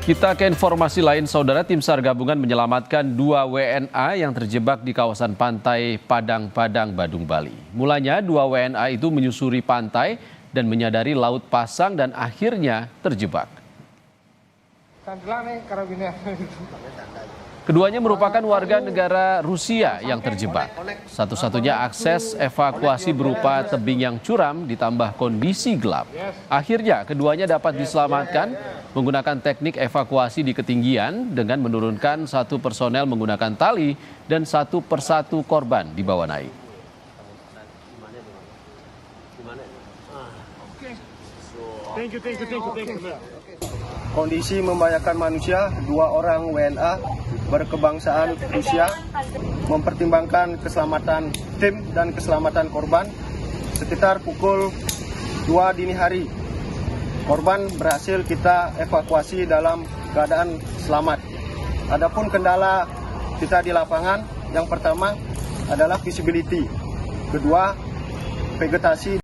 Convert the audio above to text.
Kita ke informasi lain, saudara. Tim SAR gabungan menyelamatkan 2 WNA yang terjebak di kawasan pantai Padang-Padang, Badung, Bali. Mulanya 2 WNA itu menyusuri pantai dan menyadari laut pasang dan akhirnya terjebak. Keduanya merupakan warga negara Rusia yang terjebak. Satu-satunya akses evakuasi berupa tebing yang curam ditambah kondisi gelap. Akhirnya keduanya dapat diselamatkan menggunakan teknik evakuasi di ketinggian dengan menurunkan 1 personel menggunakan tali dan 1 persatu korban dibawa naik. Kondisi membahayakan manusia, 2 orang WNA berkebangsaan Rusia, mempertimbangkan keselamatan tim dan keselamatan korban. Sekitar pukul 2 dini hari, korban berhasil kita evakuasi dalam keadaan selamat. Adapun kendala kita di lapangan, yang pertama adalah visibility, kedua vegetasi.